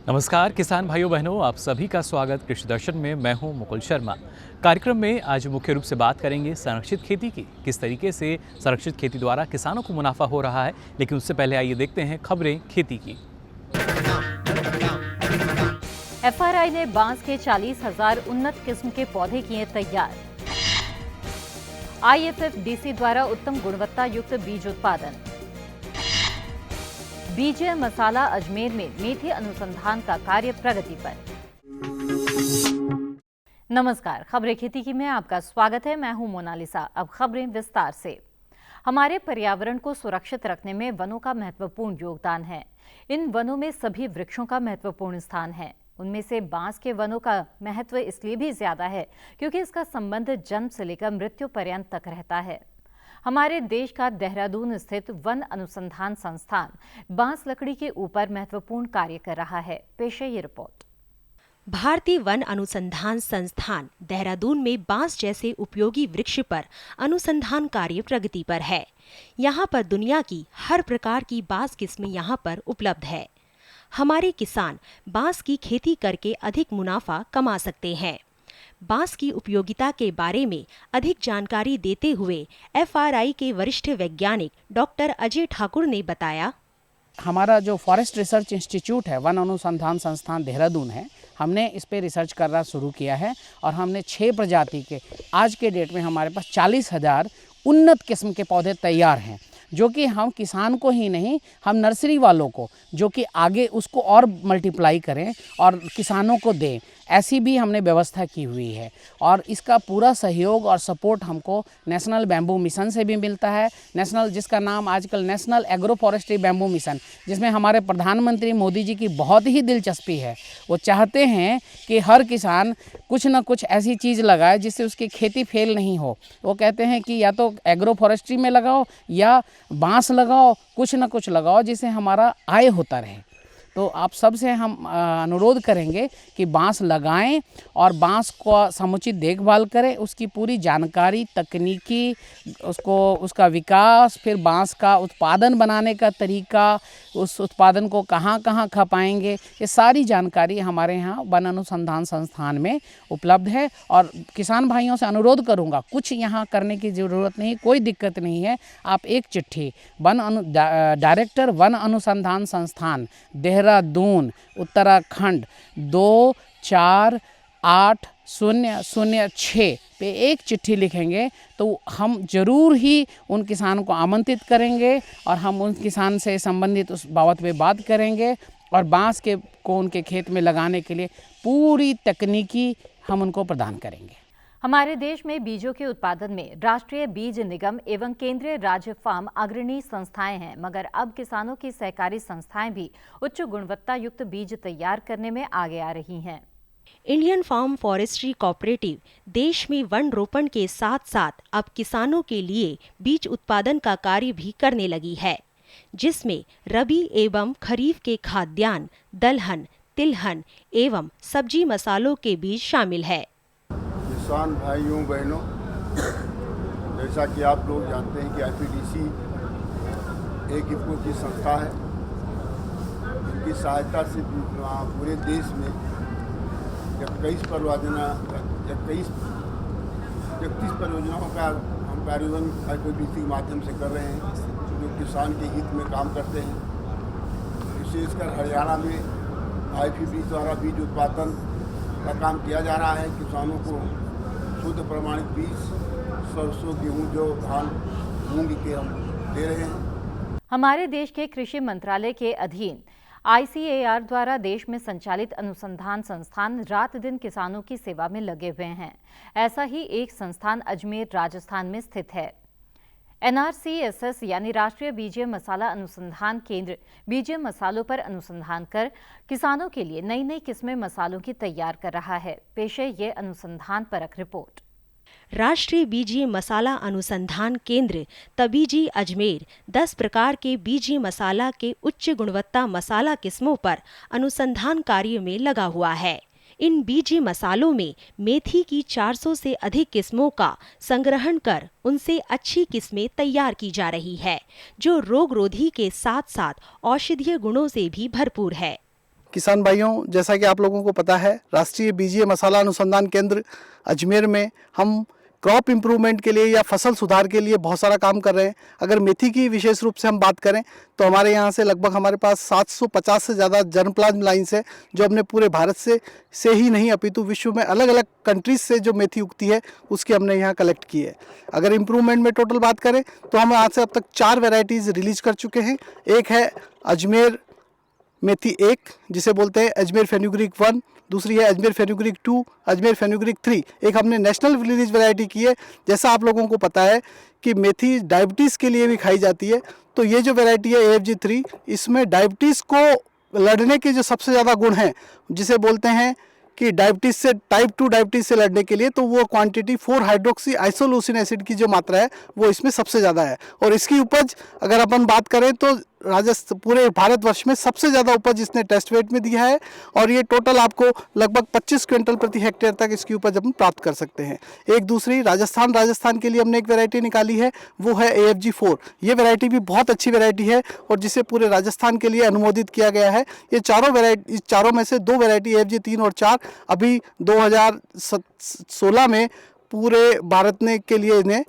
नमस्कार किसान भाइयों बहनों, आप सभी का स्वागत कृषि दर्शन में। मैं हूं मुकुल शर्मा। कार्यक्रम में आज मुख्य रूप से बात करेंगे संरक्षित खेती की। किस तरीके से संरक्षित खेती द्वारा किसानों को मुनाफा हो रहा है, लेकिन उससे पहले आइए देखते हैं खबरें खेती की। एफआरआई ने बांस के 40,000 उन्नत किस्म के पौधे किए तैयार। आईएफएफडीसी द्वारा उत्तम गुणवत्ता युक्त बीज उत्पादन। बीजे मसाला अजमेर में मेथी अनुसंधान का कार्य प्रगति पर। नमस्कार, खबरें खेती की में आपका स्वागत है। मैं हूं मोनालिसा। अब खबरें विस्तार से। हमारे पर्यावरण को सुरक्षित रखने में वनों का महत्वपूर्ण योगदान है। इन वनों में सभी वृक्षों का महत्वपूर्ण स्थान है। उनमें से बांस के वनों का महत्व इसलिए भी ज्यादा है क्योंकि इसका संबंध जन्म से लेकर मृत्यु पर्यंत तक रहता है। हमारे देश का देहरादून स्थित वन अनुसंधान संस्थान बांस लकड़ी के ऊपर महत्वपूर्ण कार्य कर रहा है। पेश है ये रिपोर्ट। भारतीय वन अनुसंधान संस्थान देहरादून में बांस जैसे उपयोगी वृक्ष पर अनुसंधान कार्य प्रगति पर है। यहाँ पर दुनिया की हर प्रकार की बांस किस्में यहाँ पर उपलब्ध है। हमारे किसान बांस की खेती करके अधिक मुनाफा कमा सकते हैं। बांस की उपयोगिता के बारे में अधिक जानकारी देते हुए एफआरआई के वरिष्ठ वैज्ञानिक डॉक्टर अजय ठाकुर ने बताया, हमारा जो फॉरेस्ट रिसर्च इंस्टीट्यूट है, वन अनुसंधान संस्थान देहरादून है, हमने इस पे रिसर्च करना शुरू किया है और हमने 6 प्रजाति के आज के डेट में हमारे पास 40,000 उन्नत किस्म के पौधे तैयार हैं, जो कि हम किसान को ही नहीं, हम नर्सरी वालों को जो कि आगे उसको और मल्टीप्लाई करें और किसानों को दें, ऐसी भी हमने व्यवस्था की हुई है। और इसका पूरा सहयोग और सपोर्ट हमको नेशनल बैम्बू मिशन से भी मिलता है। नेशनल, जिसका नाम आजकल national agro forestry bamboo mission, जिसमें हमारे प्रधानमंत्री मोदी जी की बहुत ही दिलचस्पी है। वो चाहते हैं कि हर किसान कुछ ना कुछ ऐसी चीज़ लगाए जिससे उसकी खेती फेल नहीं हो। वो कहते हैं कि या तो एग्रो फॉरेस्ट्री में लगाओ या बांस लगाओ, कुछ ना कुछ लगाओ जिससे हमारा आय होता रहे। तो आप सबसे हम अनुरोध करेंगे कि बांस लगाएं और बांस को समुचित देखभाल करें, उसकी पूरी जानकारी, तकनीकी, उसका विकास, फिर बांस का उत्पादन बनाने का तरीका, उस उत्पादन को कहाँ कहाँ खपाएंगे, ये सारी जानकारी हमारे यहाँ वन अनुसंधान संस्थान में उपलब्ध है। और किसान भाइयों से अनुरोध करूँगा, कुछ यहाँ करने की ज़रूरत नहीं, कोई दिक्कत नहीं है। आप एक चिट्ठी डायरेक्टर वन अनुसंधान संस्थान देहरादून उत्तराखंड 248006 पे एक चिट्ठी लिखेंगे तो हम जरूर ही उन किसानों को आमंत्रित करेंगे और हम उन किसान से संबंधित उस बाबत पे बात करेंगे और बांस को उनके खेत में लगाने के लिए पूरी तकनीकी हम उनको प्रदान करेंगे। हमारे देश में बीजों के उत्पादन में राष्ट्रीय बीज निगम एवं केंद्रीय राज्य फार्म अग्रणी संस्थाएं हैं, मगर अब किसानों की सहकारी संस्थाएं भी उच्च गुणवत्ता युक्त बीज तैयार करने में आगे आ रही हैं। इंडियन फार्म फॉरेस्ट्री कोऑपरेटिव देश में वन रोपण के साथ साथ अब किसानों के लिए बीज उत्पादन का कार्य भी करने लगी है, जिसमें रबी एवं खरीफ के खाद्यान्न, दलहन, तिलहन एवं सब्जी मसालों के बीज शामिल है। किसान भाइयों बहनों, जैसा कि आप लोग जानते हैं कि आईपीडीसी एक इफ़को की संस्था है, जिनकी सहायता से पूरे देश में 31 परियोजनाओं का हम कार्यान्वयन आईपीडीसी के माध्यम से कर रहे हैं, जो किसान के हित में काम करते हैं। विशेषकर हरियाणा में आईपीडीसी द्वारा बीज उत्पादन का काम किया जा रहा है। किसानों को शुद्ध प्रमाणित बीज, सरसों, गेहूं, जौ, धान, मूंग के हम दे रहे हैं। हमारे देश के कृषि मंत्रालय के अधीन आईसीएआर द्वारा देश में संचालित अनुसंधान संस्थान रात दिन किसानों की सेवा में लगे हुए हैं। ऐसा ही एक संस्थान अजमेर, राजस्थान में स्थित है। एनआरसीएसएस यानी राष्ट्रीय बीजीय मसाला अनुसंधान केंद्र बीजीय मसालों पर अनुसंधान कर किसानों के लिए नई नई किस्में मसालों की तैयार कर रहा है। पेश है ये अनुसंधान परक रिपोर्ट। राष्ट्रीय बीजीय मसाला अनुसंधान केंद्र तबीजी अजमेर 10 प्रकार के बीजीय मसाला के उच्च गुणवत्ता मसाला किस्मों पर अनुसंधान कार्य में लगा हुआ है। इन बीजी मसालों में मेथी की 400 से अधिक किस्मों का संग्रहण कर उनसे अच्छी किस्में तैयार की जा रही है, जो रोग रोधी के साथ साथ औषधीय गुणों से भी भरपूर है। किसान भाइयों, जैसा कि आप लोगों को पता है, राष्ट्रीय बीजीय मसाला अनुसंधान केंद्र अजमेर में हम क्रॉप इम्प्रूवमेंट के लिए या फसल सुधार के लिए बहुत सारा काम कर रहे हैं। अगर मेथी की विशेष रूप से हम बात करें तो हमारे यहाँ से लगभग हमारे पास 750 से ज़्यादा जर्मप्लाज्म लाइन्स है, जो अपने पूरे भारत से ही नहीं अपितु विश्व में अलग अलग कंट्रीज से जो मेथी उगती है उसकी हमने यहाँ कलेक्ट की है। अगर इम्प्रूवमेंट में टोटल बात करें तो हम आज से अब तक 4 वेराइटीज़ रिलीज कर चुके हैं। एक है अजमेर मेथी 1 जिसे बोलते हैं अजमेर फेनुग्रीक 1, दूसरी है अजमेर फेनुग्रीक 2, अजमेर फेनुग्रीक 3। एक हमने नेशनल रिलीज वैरायटी की है। जैसा आप लोगों को पता है कि मेथी डायबिटीज़ के लिए भी खाई जाती है, तो ये जो वैरायटी है AFG 3, इसमें डायबिटीज़ को लड़ने के जो सबसे ज़्यादा गुण हैं, जिसे बोलते हैं कि डायबिटीज़ से टाइप 2 डायबिटीज़ से लड़ने के लिए, तो वो क्वांटिटी 4 हाइड्रोक्सी आइसोल्यूसिन एसिड की जो मात्रा है वो इसमें सबसे ज़्यादा है। और इसकी उपज अगर अपन बात करें तो राजस्थान पूरे भारतवर्ष में सबसे ज़्यादा उपज इसने टेस्ट वेट में दिया है, और ये टोटल आपको लगभग 25 क्विंटल प्रति हेक्टेयर तक इसकी उपज अपन प्राप्त कर सकते हैं। एक दूसरी राजस्थान के लिए हमने एक वैरायटी निकाली है, वो है AFG 4। ये वैरायटी भी बहुत अच्छी वैरायटी है और जिसे पूरे राजस्थान के लिए अनुमोदित किया गया है। ये चारों में से 2 वैरायटी AFG 3 और 4 अभी 2016 में पूरे भारत ने के लिए इन्हें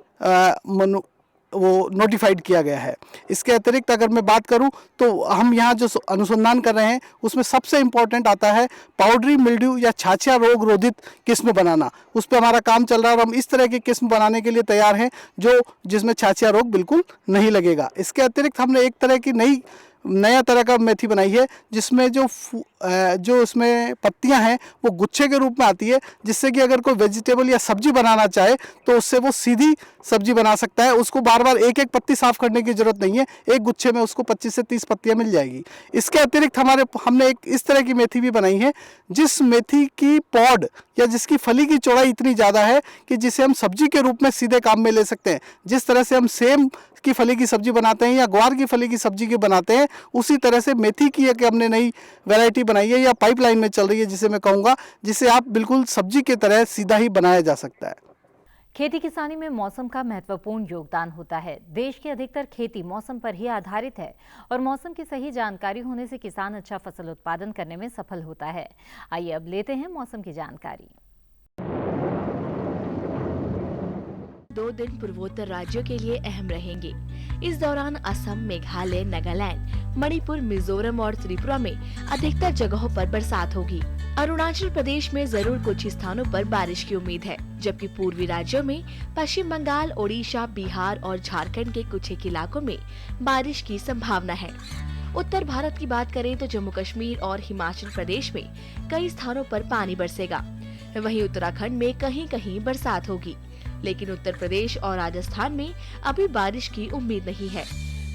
वो नोटिफाइड किया गया है। इसके अतिरिक्त अगर मैं बात करूं तो हम यहाँ जो अनुसंधान कर रहे हैं उसमें सबसे इम्पोर्टेंट आता है पाउडरी मिल्ड्यू या छाछिया रोग रोधित किस्म बनाना। उस पर हमारा काम चल रहा है और हम इस तरह की किस्म बनाने के लिए तैयार हैं जिसमें छाछिया रोग बिल्कुल नहीं लगेगा। इसके अतिरिक्त हमने एक तरह की नया तरह का मेथी बनाई है, जिसमें जो उसमें पत्तियां हैं वो गुच्छे के रूप में आती है, जिससे कि अगर कोई वेजिटेबल या सब्जी बनाना चाहे तो उससे वो सीधी सब्जी बना सकता है। उसको बार बार एक एक पत्ती साफ करने की जरूरत नहीं है, एक गुच्छे में उसको 25 से 30 पत्तियां मिल जाएगी। इसके अतिरिक्त हमने एक इस तरह की मेथी भी बनाई है, जिस मेथी की पॉड या जिसकी फली की चौड़ाई इतनी ज़्यादा है कि जिसे हम सब्जी के रूप में सीधे काम में ले सकते हैं। जिस तरह से हम सेम की फली की सब्जी बनाते हैं या ग्वार की फली की सब्जी की बनाते हैं, उसी तरह से मेथी की एक हमने नई वैरायटी बनाई है या पाइपलाइन में चल रही है, जिसे मैं कहूँगा जिसे आप बिल्कुल सब्जी की तरह सीधा ही बनाया जा सकता है। खेती किसानी में मौसम का महत्वपूर्ण योगदान होता है। देश की अधिकतर खेती मौसम पर ही आधारित है और मौसम की सही जानकारी होने से किसान अच्छा फसल उत्पादन करने में सफल होता है। आइए अब लेते हैं मौसम की जानकारी। 2 दिन पूर्वोत्तर राज्यों के लिए अहम रहेंगे। इस दौरान असम, मेघालय, नागालैंड, मणिपुर, मिजोरम और त्रिपुरा में अधिकतर जगहों पर बरसात होगी। अरुणाचल प्रदेश में जरूर कुछ स्थानों पर बारिश की उम्मीद है, जबकि पूर्वी राज्यों में पश्चिम बंगाल, ओडिशा, बिहार और झारखंड के कुछ एक इलाकों में बारिश की संभावना है। उत्तर भारत की बात करें तो जम्मू कश्मीर और हिमाचल प्रदेश में कई स्थानों पर पानी बरसेगा। वहीं उत्तराखंड में कहीं कहीं बरसात होगी, लेकिन उत्तर प्रदेश और राजस्थान में अभी बारिश की उम्मीद नहीं है।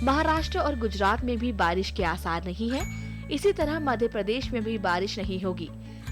महाराष्ट्र और गुजरात में भी बारिश के आसार नहीं है। इसी तरह मध्य प्रदेश में भी बारिश नहीं होगी,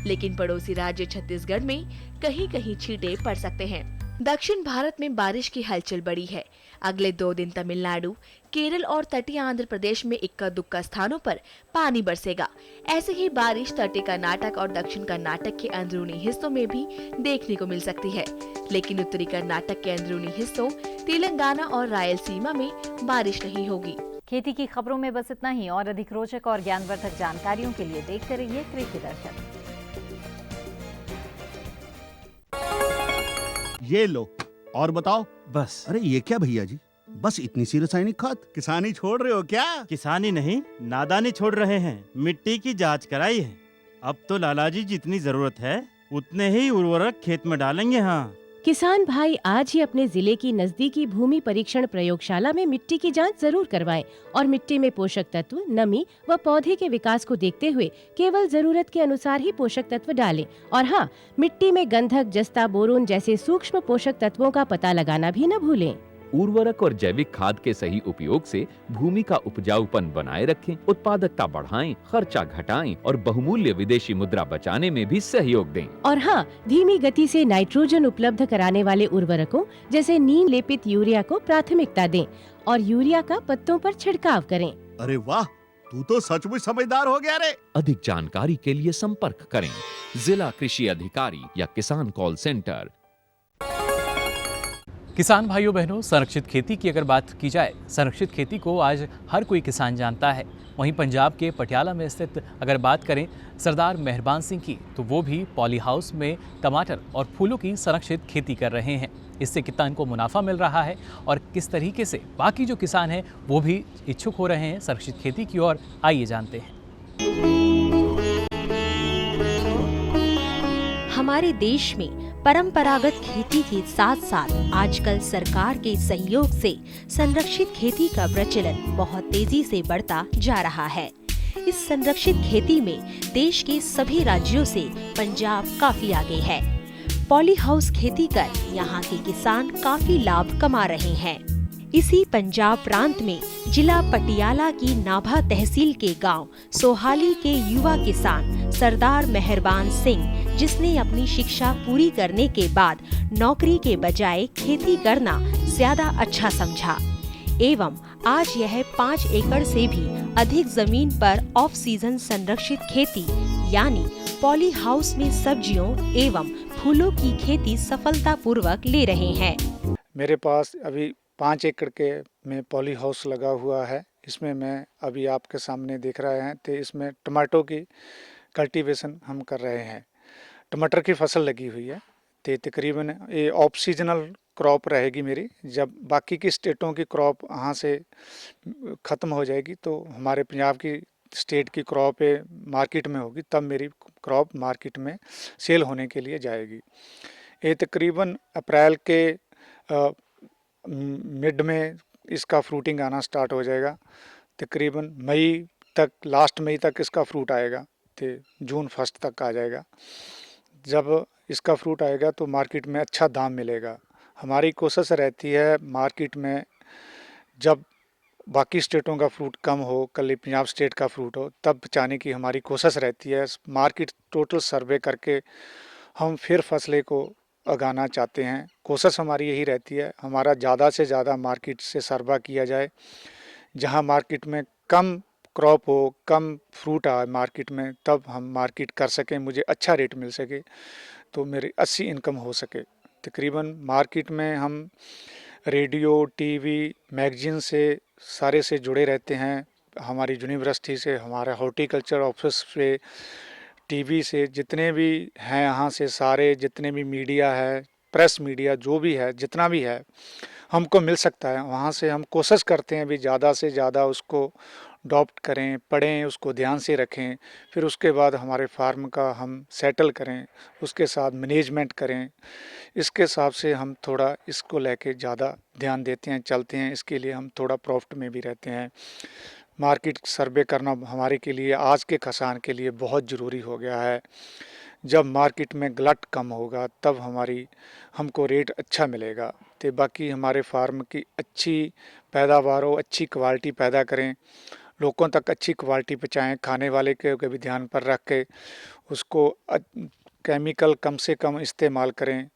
लेकिन पड़ोसी राज्य छत्तीसगढ़ में कहीं कहीं छींटे पड़ सकते हैं। दक्षिण भारत में बारिश की हलचल बढ़ी है। अगले 2 दिन तमिलनाडु, केरल और तटीय आंध्र प्रदेश में इक्का दुक्का स्थानों पर पानी बरसेगा। ऐसे ही बारिश तटीय कर्नाटक और दक्षिण कर्नाटक के अंदरूनी हिस्सों में भी देखने को मिल सकती है, लेकिन उत्तरी कर्नाटक के अंदरूनी हिस्सों, तेलंगाना और रायलसीमा में बारिश नहीं होगी। खेती की खबरों में बस इतना ही। और अधिक रोचक और ज्ञानवर्धक जानकारियों के लिए देखते रहिए कृषि दर्शन। ये लो और बताओ। बस। अरे ये क्या भैया जी, बस इतनी सी रासायनिक खाद? किसानी छोड़ रहे हो क्या? किसानी नहीं, नादानी छोड़ रहे हैं। मिट्टी की जांच कराई है। अब तो लालाजी जितनी जरूरत है उतने ही उर्वरक खेत में डालेंगे। हाँ, किसान भाई आज ही अपने जिले की नजदीकी भूमि परीक्षण प्रयोगशाला में मिट्टी की जांच जरूर करवाएं और मिट्टी में पोषक तत्व, नमी व पौधे के विकास को देखते हुए केवल जरूरत के अनुसार ही पोषक तत्व डालें। और हाँ, मिट्टी में गंधक, जस्ता, बोरोन जैसे सूक्ष्म पोषक तत्वों का पता लगाना भी न भूलें। उर्वरक और जैविक खाद के सही उपयोग से भूमि का उपजाऊपन बनाए रखें, उत्पादकता बढ़ाएं, खर्चा घटाएं और बहुमूल्य विदेशी मुद्रा बचाने में भी सहयोग दें। और हाँ, धीमी गति से नाइट्रोजन उपलब्ध कराने वाले उर्वरकों जैसे नीम लेपित यूरिया को प्राथमिकता दें और यूरिया का पत्तों पर छिड़काव करें। अरे वाह, तू तो सचमुच समझदार हो गया रे। अधिक जानकारी के लिए संपर्क करें जिला कृषि अधिकारी या किसान कॉल सेंटर। किसान भाइयों बहनों, संरक्षित खेती की अगर बात की जाए, संरक्षित खेती को आज हर कोई किसान जानता है, वहीं पंजाब के पटियाला में स्थित अगर बात करें सरदार मेहरबान सिंह की, तो वो भी पॉली हाउस में टमाटर और फूलों की संरक्षित खेती कर रहे हैं। इससे कितना इनको मुनाफा मिल रहा है और किस तरीके से बाकी जो किसान हैं वो भी इच्छुक हो रहे हैं संरक्षित खेती की ओर, आइए जानते हैं। हमारे देश में परंपरागत खेती के साथ साथ आजकल सरकार के सहयोग से संरक्षित खेती का प्रचलन बहुत तेजी से बढ़ता जा रहा है। इस संरक्षित खेती में देश के सभी राज्यों से पंजाब काफी आगे है। पॉली हाउस खेती कर यहाँ के किसान काफी लाभ कमा रहे हैं। इसी पंजाब प्रांत में जिला पटियाला की नाभा तहसील के गांव सोहाली के युवा किसान सरदार मेहरबान सिंह, जिसने अपनी शिक्षा पूरी करने के बाद नौकरी के बजाय खेती करना ज्यादा अच्छा समझा एवं आज यह 5 एकड़ से भी अधिक जमीन पर ऑफ सीजन संरक्षित खेती यानी पॉली हाउस में सब्जियों एवं फूलों की खेती सफलतापूर्वक ले रहे हैं। मेरे पास अभी 5 एकड़ के में पॉली हाउस लगा हुआ है। इसमें मैं अभी आपके सामने देख रहे हैं तो इसमें टमाटो की कल्टीवेशन हम कर रहे हैं। टमाटर की फसल लगी हुई है तो तकरीबन ये ऑफ सीजनल क्रॉप रहेगी मेरी। जब बाकी की स्टेटों की क्रॉप यहाँ से ख़त्म हो जाएगी तो हमारे पंजाब की स्टेट की क्रॉप मार्केट में होगी, तब मेरी क्रॉप मार्केट में सेल होने के लिए जाएगी। ये तकरीबन अप्रैल के मिड में इसका फ्रूटिंग आना स्टार्ट हो जाएगा। तकरीबन मई तक, लास्ट मई तक इसका फ्रूट आएगा तो जून फर्स्ट तक आ जाएगा। जब इसका फ्रूट आएगा तो मार्केट में अच्छा दाम मिलेगा। हमारी कोशिश रहती है मार्केट में जब बाकी स्टेटों का फ्रूट कम हो, कल पंजाब स्टेट का फ्रूट हो, तब बचाने की हमारी कोशिश रहती है। मार्केट टोटल सर्वे करके हम फिर फसलें को उगाना चाहते हैं। कोशिश हमारी यही रहती है हमारा ज़्यादा से ज़्यादा मार्केट से सर्वा किया जाए। जहां मार्केट में कम क्रॉप हो, कम फ्रूट आए मार्केट में, तब हम मार्केट कर सकें, मुझे अच्छा रेट मिल सके तो मेरी अच्छी इनकम हो सके। तकरीबन मार्केट में हम रेडियो, टीवी, मैगजीन से सारे से जुड़े रहते हैं। हमारी यूनिवर्सिटी से, हमारे हॉर्टिकल्चर ऑफिस से, टीवी से, जितने भी हैं यहाँ से सारे जितने भी मीडिया है, प्रेस मीडिया जो भी है, जितना भी है हमको मिल सकता है। वहाँ से हम कोशिश करते हैं भी ज़्यादा से ज़्यादा उसको अडॉप्ट करें, पढ़ें, उसको ध्यान से रखें, फिर उसके बाद हमारे फार्म का हम सेटल करें, उसके साथ मैनेजमेंट करें। इसके हिसाब से हम थोड़ा इसको लेके ज़्यादा ध्यान देते हैं, चलते हैं। इसके लिए हम थोड़ा प्रॉफिट में भी रहते हैं। मार्केट सर्वे करना हमारे के लिए, आज के किसान के लिए बहुत ज़रूरी हो गया है। जब मार्केट में गलत कम होगा तब हमको रेट अच्छा मिलेगा। तो बाकी हमारे फार्म की अच्छी पैदावार हो, अच्छी क्वालिटी पैदा करें, लोगों तक अच्छी क्वालिटी पहुँचाएँ, खाने वाले के भी ध्यान पर रख के उसको केमिकल कम से कम इस्तेमाल करें।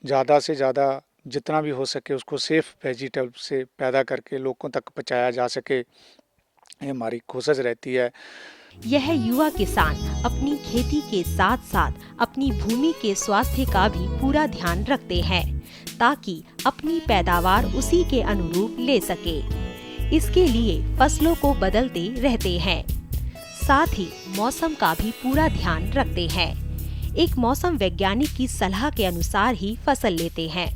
ज़्यादा से ज़्यादा जितना भी हो सके उसको सेफ़ वेजिटेबल से पैदा करके लोगों तक पहुँचाया जा सके, ये हमारी कोशिश रहती है। यह युवा किसान अपनी खेती के साथ साथ अपनी भूमि के स्वास्थ्य का भी पूरा ध्यान रखते हैं ताकि अपनी पैदावार उसी के अनुरूप ले सके। इसके लिए फसलों को बदलते रहते हैं, साथ ही मौसम का भी पूरा ध्यान रखते हैं। एक मौसम वैज्ञानिक की सलाह के अनुसार ही फसल लेते हैं।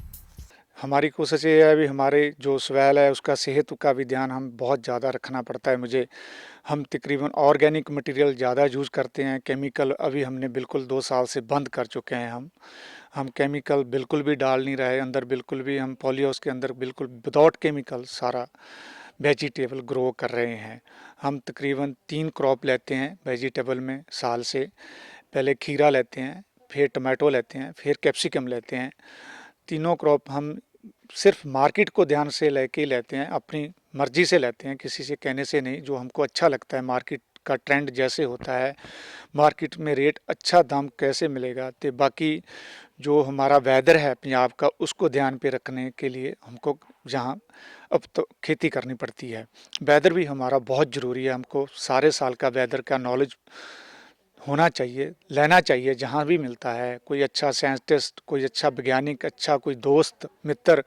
हमारी कोशिश ये है भी हमारे जो सॉइल है उसका सेहत का भी ध्यान हम बहुत ज़्यादा रखना पड़ता है मुझे। हम तकरीबन ऑर्गेनिक मटेरियल ज़्यादा यूज़ करते हैं। केमिकल अभी हमने बिल्कुल 2 साल से बंद कर चुके हैं। हम केमिकल बिल्कुल भी डाल नहीं रहे अंदर, बिल्कुल भी। हम पॉली हाउस के अंदर बिल्कुल विदाउट केमिकल सारा वेजिटेबल ग्रो कर रहे हैं। हम तकरीबन 3 क्रॉप लेते हैं वेजिटेबल में साल से। पहले खीरा लेते हैं, फिर टमाटो लेते हैं, फिर कैप्सिकम लेते हैं। तीनों क्रॉप हम सिर्फ मार्केट को ध्यान से लेके लेते हैं, अपनी मर्जी से लेते हैं, किसी से कहने से नहीं। जो हमको अच्छा लगता है, मार्केट का ट्रेंड जैसे होता है, मार्केट में रेट अच्छा दाम कैसे मिलेगा, तो बाकी जो हमारा वेदर है पंजाब का उसको ध्यान पे रखने के लिए हमको जहाँ अब तो खेती करनी पड़ती है। वेदर भी हमारा बहुत ज़रूरी है। हमको सारे साल का वेदर का नॉलेज होना चाहिए, लेना चाहिए जहाँ भी मिलता है। कोई अच्छा साइंटिस्ट, कोई अच्छा वैज्ञानिक, अच्छा कोई दोस्त मित्र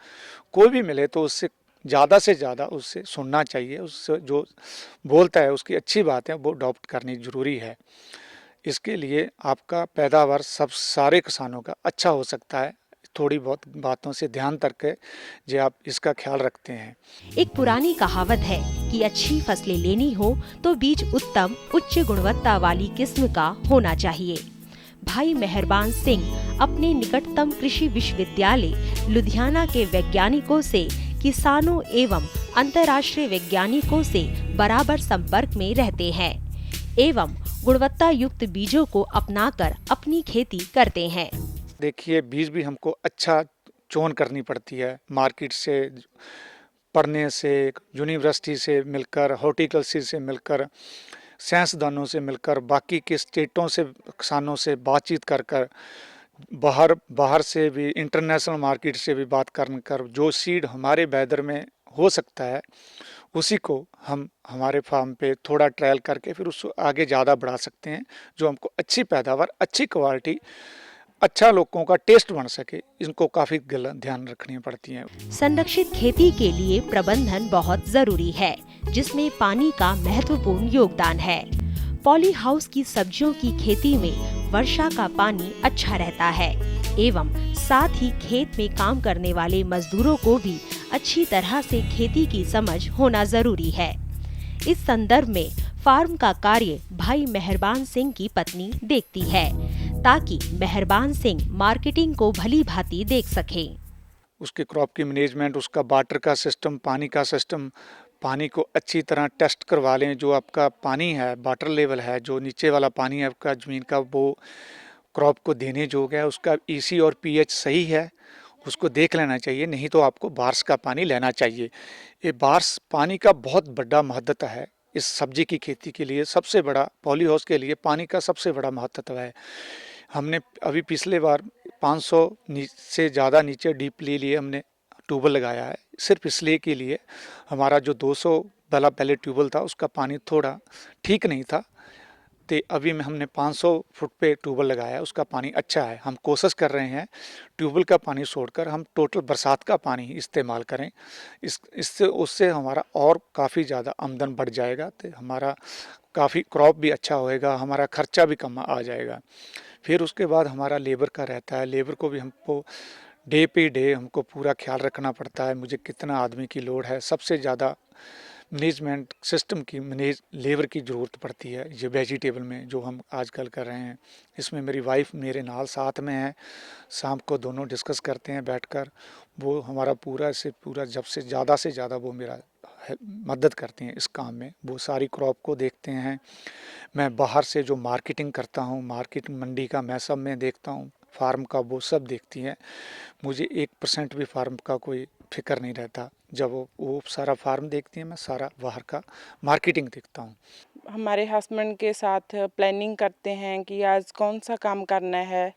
कोई भी मिले तो उससे ज़्यादा से ज़्यादा उससे सुनना चाहिए, उससे जो बोलता है उसकी अच्छी बात है वो अडॉप्ट करनी ज़रूरी है। इसके लिए आपका पैदावार सब सारे किसानों का अच्छा हो सकता है, थोड़ी बहुत बातों से ध्यान करके जो आप इसका ख्याल रखते हैं। एक पुरानी कहावत है कि अच्छी फसलें लेनी हो तो बीज उत्तम उच्च गुणवत्ता वाली किस्म का होना चाहिए। भाई मेहरबान सिंह अपने निकटतम कृषि विश्वविद्यालय लुधियाना के वैज्ञानिकों से, किसानों एवं अंतर्राष्ट्रीय वैज्ञानिकों से बराबर संपर्क में रहते हैं एवं गुणवत्ता युक्त बीजों को अपनाकर अपनी खेती करते हैं। देखिए, बीज भी हमको अच्छा चोन करनी पड़ती है, मार्केट से पढ़ने से, यूनिवर्सिटी से मिलकर, हॉर्टिकल्चर से मिलकर, साइंसदानों से मिलकर, बाकी के स्टेटों से किसानों से बातचीत कर बाहर से भी, इंटरनेशनल मार्केट से भी बात कर जो सीड हमारे वेदर में हो सकता है उसी को हम हमारे फार्म पे थोड़ा ट्रायल करके फिर उसको आगे ज़्यादा बढ़ा सकते हैं, जो हमको अच्छी पैदावार, अच्छी क्वालिटी, अच्छा लोगों का टेस्ट बन सके। इनको काफी ध्यान रखनी पड़ती है। संरक्षित खेती के लिए प्रबंधन बहुत जरूरी है, जिसमें पानी का महत्वपूर्ण योगदान है। पॉली हाउस की सब्जियों की खेती में वर्षा का पानी अच्छा रहता है एवं साथ ही खेत में काम करने वाले मजदूरों को भी अच्छी तरह से खेती की समझ होना जरूरी है। इस संदर्भ में फार्म का कार्य भाई मेहरबान सिंह की पत्नी देखती है, ताकि मेहरबान सिंह मार्केटिंग को भली भांति देख सके। उसके क्रॉप की मैनेजमेंट, उसका वाटर का सिस्टम, पानी का सिस्टम, पानी को अच्छी तरह टेस्ट करवा लें। जो आपका पानी है, वाटर लेवल है, जो नीचे वाला पानी है आपका ज़मीन का, वो क्रॉप को देने जोग है, उसका ईसी और पीएच सही है, उसको देख लेना चाहिए। नहीं तो आपको बारिश का पानी लेना चाहिए। ये बारिश पानी का बहुत बड़ा महत्व है इस सब्जी की खेती के लिए। सबसे बड़ा पॉली हाउस के लिए पानी का सबसे बड़ा महत्व है। हमने अभी पिछले बार 500 से ज़्यादा नीचे डीप ले लिए हमने ट्यूबवेल लगाया है, सिर्फ इसलिए के लिए हमारा जो 200 वाला पहले ट्यूबवेल था उसका पानी थोड़ा ठीक नहीं था, तो अभी में हमने 500 फुट पे ट्यूबवेल लगाया है, उसका पानी अच्छा है। हम कोशिश कर रहे हैं ट्यूबवेल का पानी छोड़कर हम टोटल बरसात का पानी ही इस्तेमाल करें। इससे उससे हमारा और काफ़ी ज़्यादा आमदन बढ़ जाएगा, तो हमारा काफ़ी क्रॉप भी अच्छा होएगा, हमारा खर्चा भी कम आ जाएगा। फिर उसके बाद हमारा लेबर का रहता है। लेबर को भी हमको डे पे डे हमको पूरा ख्याल रखना पड़ता है, मुझे कितना आदमी की लोड है। सबसे ज़्यादा मैनेजमेंट सिस्टम की लेबर की ज़रूरत पड़ती है ये वेजिटेबल में, जो हम आजकल कर रहे हैं। इसमें मेरी वाइफ मेरे नाल साथ में है, शाम को दोनों डिस्कस करते हैं बैठकर। वो हमारा पूरा जब से ज़्यादा वो मेरा मदद करते हैं इस काम में। वो सारी क्रॉप को देखते हैं। मैं बाहर से जो मार्केटिंग करता हूँ, मार्केट मंडी का मैं सब मैं देखता हूँ, फार्म का वो सब देखती हैं। मुझे 1% भी फार्म का कोई फिक्र नहीं रहता। जब वो सारा फार्म देखती है, मैं सारा बाहर का मार्केटिंग देखता हूँ। हमारे हस्बैंड के साथ प्लानिंग करते हैं कि आज कौन सा काम करना है।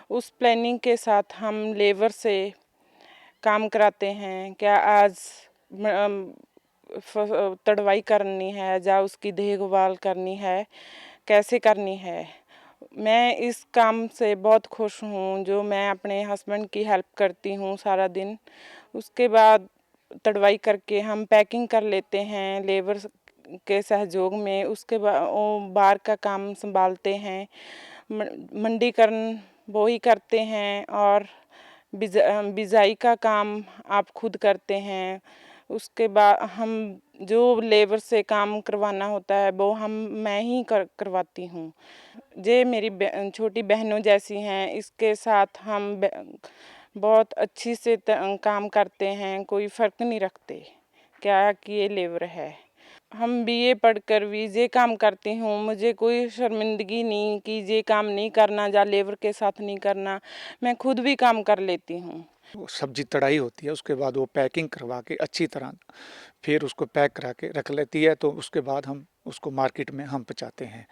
उस प्लानिंग के साथ हम लेबर से काम कराते हैं। क्या आज तड़वाई करनी है या उसकी देखभाल करनी है, कैसे करनी है। मैं इस काम से बहुत खुश हूँ, जो मैं अपने हस्बैंड की हेल्प करती हूँ सारा दिन। उसके बाद तड़वाई करके हम पैकिंग कर लेते हैं लेबर के सहयोग में। उसके बाद वो बाहर का काम संभालते हैं, मंडीकरण वो ही करते हैं, और बिजाई का काम आप खुद करते हैं। उसके बाद हम जो लेबर से काम करवाना होता है वो मैं ही करवाती हूँ। ये मेरी छोटी बहनों जैसी हैं, इसके साथ हम बहुत अच्छी से काम करते हैं, कोई फ़र्क नहीं रखते क्या कि ये लेबर है। हम बीए पढ़कर भी ये काम करती हूँ, मुझे कोई शर्मिंदगी नहीं कि ये काम नहीं करना या लेबर के साथ नहीं करना, मैं खुद भी काम कर लेती हूँ। सब्जी तड़ाई होती है, उसके बाद वो पैकिंग करवा के अच्छी तरह फिर उसको पैक करा के रख लेती है, तो उसके बाद हम उसको मार्केट में हम पहुँचाते हैं।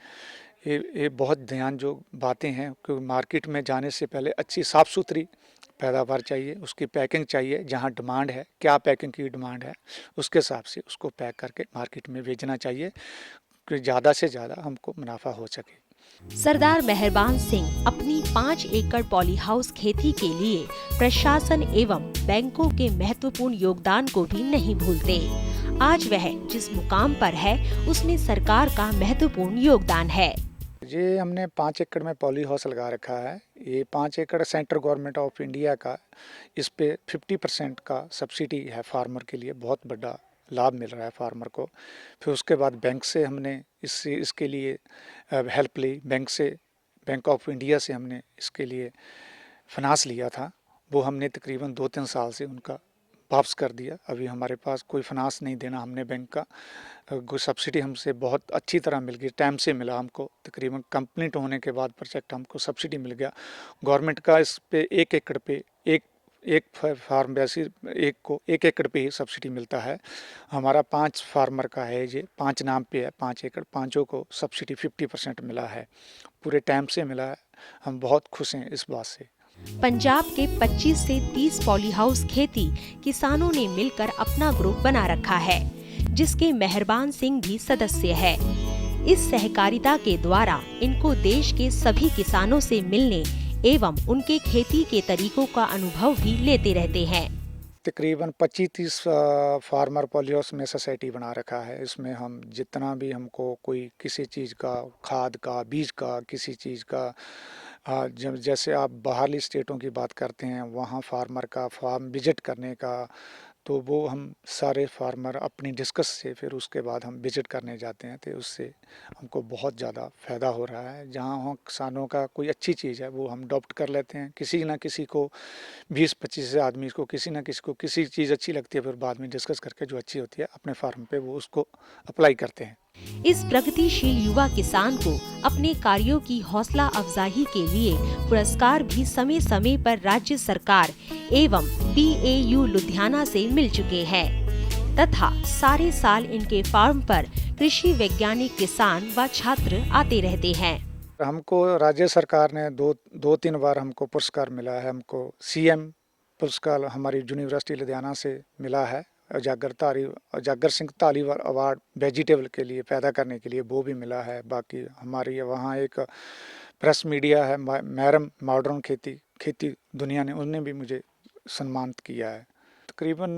ये बहुत ध्यान जो बातें हैं, क्योंकि मार्केट में जाने से पहले अच्छी साफ़ सुथरी पैदावार चाहिए, उसकी पैकिंग चाहिए। जहाँ डिमांड है, क्या पैकिंग की डिमांड है, उसके हिसाब से उसको पैक करके मार्केट में भेजना चाहिए कि ज़्यादा से ज़्यादा हमको मुनाफा हो सके। सरदार मेहरबान सिंह अपनी 5 एकड़ पॉली हाउस खेती के लिए प्रशासन एवं बैंकों के महत्वपूर्ण योगदान को भी नहीं भूलते। आज वह जिस मुकाम पर है उसमें सरकार का महत्वपूर्ण योगदान है। ये हमने 5 एकड़ में पॉली हाउस लगा रखा है। ये 5 एकड़ सेंट्रल गवर्नमेंट ऑफ इंडिया का, इस पे 50% का सब्सिडी है फार्मर के लिए, बहुत बड़ा लाभ मिल रहा है फार्मर को। फिर उसके बाद बैंक से हमने इसके लिए हेल्प ली, बैंक ऑफ इंडिया से हमने इसके लिए फाइनेंस लिया था। वो हमने तकरीबन 2-3 साल से उनका वापस कर दिया। अभी हमारे पास कोई फाइनेंस नहीं देना हमने बैंक का। सब्सिडी हमसे बहुत अच्छी तरह मिल गई, टाइम से मिला हमको। तकरीबन कंप्लीट होने के बाद प्रोजेक्ट हमको सब्सिडी मिल गया। गवर्नमेंट का इस पे 1 एकड़ पे एक फार्म वैसे एक को 1 एकड़ पे ही सब्सिडी मिलता है। हमारा 5 फार्मर का है, ये 5 नाम पे है 5 एकड़, पाँचों को सब्सिडी 50% मिला है, पूरे टाइम से मिला है। हम बहुत खुश हैं इस बात से। पंजाब के 25 से 30 पॉली हाउस खेती किसानों ने मिलकर अपना ग्रुप बना रखा है, जिसके मेहरबान सिंह भी सदस्य है। इस सहकारिता के द्वारा इनको देश के सभी किसानों से मिलने एवं उनके खेती के तरीकों का अनुभव भी लेते रहते हैं। तकरीबन 25-30 फार्मर पॉली हाउस में सोसाइटी बना रखा है। इसमें हम जितना भी हमको कोई किसी चीज़ का, खाद का, बीज का, किसी चीज़ का, जैसे आप बाहरली स्टेटों की बात करते हैं, वहाँ फार्मर का फार्म विजिट करने का, तो वो हम सारे फार्मर अपनी डिस्कस से फिर उसके बाद हम विजिट करने जाते हैं। तो उससे हमको बहुत ज़्यादा फ़ायदा हो रहा है। जहाँ किसानों का कोई अच्छी चीज़ है वो हम अडॉप्ट कर लेते हैं। किसी ना किसी को 20-25 आदमी को किसी ना किसी को किसी चीज़ अच्छी लगती है, फिर बाद में डिस्कस करके जो अच्छी होती है अपने फार्म पे वो उसको अप्लाई करते हैं। इस प्रगतिशील युवा किसान को अपने कार्यों की हौसला अफजाई के लिए पुरस्कार भी समय समय पर राज्य सरकार एवं BAU लुधियाना से मिल चुके हैं तथा सारे साल इनके फार्म पर कृषि वैज्ञानिक किसान व छात्र आते रहते हैं। हमको राज्य सरकार ने 2-3 बार हमको पुरस्कार मिला है। हमको CM पुरस्कार हमारी यूनिवर्सिटी लुधियाना से मिला है। उजागर सिंह तालीवाल अवार्ड वेजिटेबल के लिए पैदा करने के लिए वो भी मिला है। बाकी हमारी वहाँ एक प्रेस मीडिया है, मैरम मॉडर्न खेती दुनिया ने, उन्होंने भी मुझे सम्मानित किया है। तकरीबन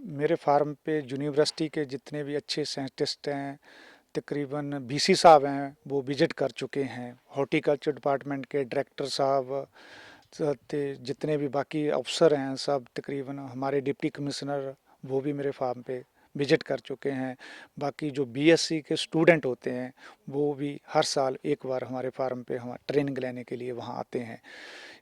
मेरे फार्म पे यूनिवर्सिटी के जितने भी अच्छे साइंटिस्ट हैं, तकरीबन BC साहब हैं, वो विजिट कर चुके हैं। हॉर्टिकल्चर डिपार्टमेंट के डायरेक्टर साहब, जितने भी बाकी अफसर हैं सब, तकरीबन हमारे डिप्टी कमिश्नर, वो भी मेरे फार्म पे विजिट कर चुके हैं। बाकी जो BSc के स्टूडेंट होते हैं वो भी हर साल एक बार हमारे फार्म पे हम ट्रेनिंग लेने के लिए वहाँ आते हैं।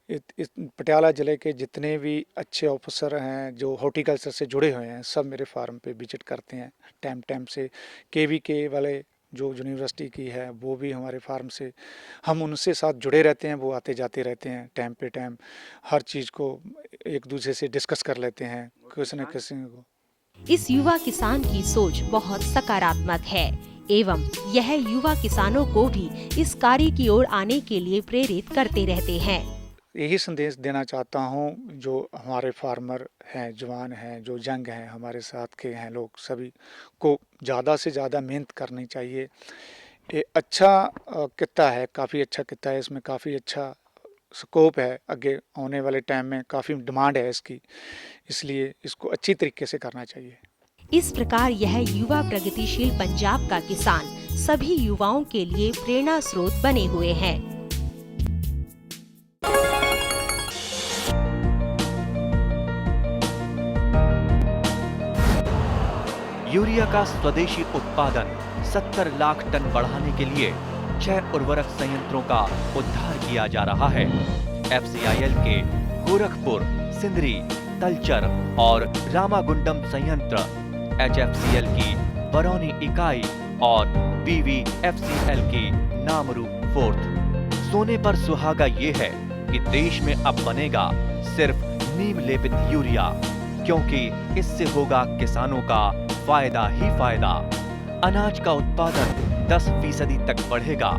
पटियाला ज़िले के जितने भी अच्छे ऑफिसर हैं जो हॉर्टिकल्चर से जुड़े हुए हैं, सब मेरे फार्म पे विजिट करते हैं टाइम से। KVK वाले जो यूनिवर्सिटी की है वो भी हमारे फार्म से, हम उनसे साथ जुड़े रहते हैं, वो आते जाते रहते हैं टाइम पे टाइम, हर चीज़ को एक दूसरे से डिस्कस कर लेते हैं किसी न किसी को। इस युवा किसान की सोच बहुत सकारात्मक है एवं यह युवा किसानों को भी इस कार्य की ओर आने के लिए प्रेरित करते रहते हैं। यही संदेश देना चाहता हूँ जो हमारे फार्मर हैं, जवान हैं, जो यंग हैं, हमारे साथ के हैं लोग, सभी को ज़्यादा से ज़्यादा मेहनत करनी चाहिए। ये अच्छा कित्ता है, काफ़ी अच्छा कित्ता है, इसमें काफ़ी अच्छा स्कोप है, आगे आने वाले टाइम में काफ़ी डिमांड है इसकी, इसलिए इसको अच्छी तरीके से करना चाहिए। इस प्रकार यह युवा प्रगतिशील पंजाब का किसान सभी युवाओं के लिए प्रेरणा स्रोत बने हुए हैं। यूरिया का स्वदेशी उत्पादन 70 लाख टन बढ़ाने के लिए 6 उर्वरक संयंत्रों का उद्धार किया जा रहा है। FCIL के गोरखपुर, सिंदरी, तलचर और रामागुंडम संयंत्र, HFCL की बरौनी इकाई और BVFCL की नामरू फोर्थ। सोने पर सुहागा ये है कि देश में अब बनेगा सिर्फ नीम लेपित यूरिया, क्योंकि इससे होगा किसानों का फायदा ही फायदा। अनाज का उत्पादन 10% तक बढ़ेगा,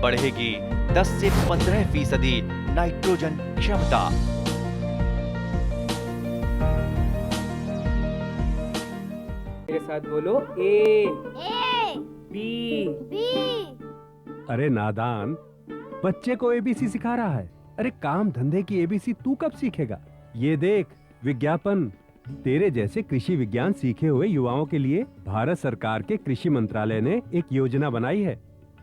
बढ़ेगी 10 से 15% नाइट्रोजन क्षमता। मेरे साथ बोलो A B अरे नादान, बच्चे को एबीसी सिखा रहा है। अरे काम धंधे की एबीसी तू कब सीखेगा? ये देख विज्ञापन। तेरे जैसे कृषि विज्ञान सीखे हुए युवाओं के लिए भारत सरकार के कृषि मंत्रालय ने एक योजना बनाई है,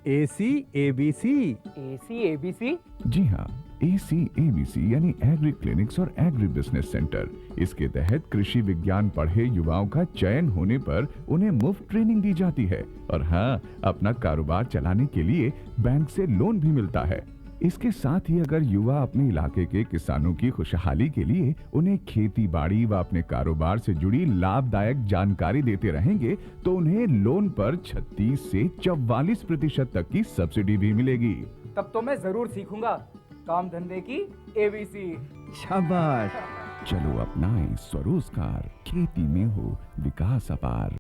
AC/ABC। AC/ABC? जी हाँ, AC/ABC यानी एग्री क्लिनिक्स और एग्री बिजनेस सेंटर। इसके तहत कृषि विज्ञान पढ़े युवाओं का चयन होने पर उन्हें मुफ्त ट्रेनिंग दी जाती है और हाँ, अपना कारोबार चलाने के लिए बैंक से लोन भी मिलता है। इसके साथ ही अगर युवा अपने इलाके के किसानों की खुशहाली के लिए उन्हें खेती बाड़ी व अपने कारोबार से जुड़ी लाभदायक जानकारी देते रहेंगे तो उन्हें लोन पर 36 से 44% तक की सब्सिडी भी मिलेगी। तब तो मैं जरूर सीखूंगा काम धंधे की ABC। शाबाश, चलो अपनाएं स्वरोजगार, खेती में हो विकास अपार।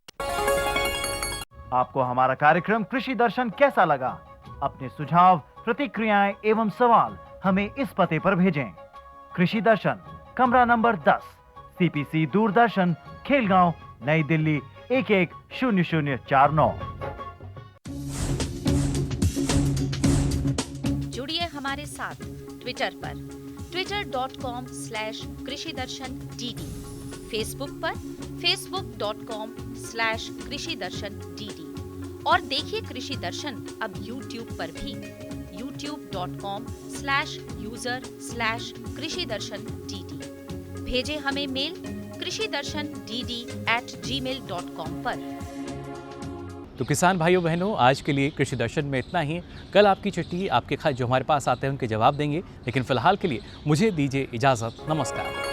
आपको हमारा कार्यक्रम कृषि दर्शन कैसा लगा? अपने सुझाव, प्रतिक्रियाएं एवं सवाल हमें इस पते पर भेजें। कृषि दर्शन, कमरा नंबर 10, CPC दूरदर्शन, खेलगांव, नई दिल्ली 110049। जुड़िए हमारे साथ ट्विटर पर twitter.com/कृषिदर्शन DD, फेसबुक पर facebook.com/कृषिदर्शन DD और देखिए कृषि दर्शन अब YouTube पर भी youtube.com/user/कृषिदर्शन DD। भेजें हमें मेल कृषिदर्शन DD@gmail.com पर। तो किसान भाइयों बहनों, आज के लिए कृषि दर्शन में इतना ही। कल आपकी चिट्ठी, आपके खत जो हमारे पास आते हैं उनके जवाब देंगे, लेकिन फिलहाल के लिए मुझे दीजिए इजाज़त। नमस्कार।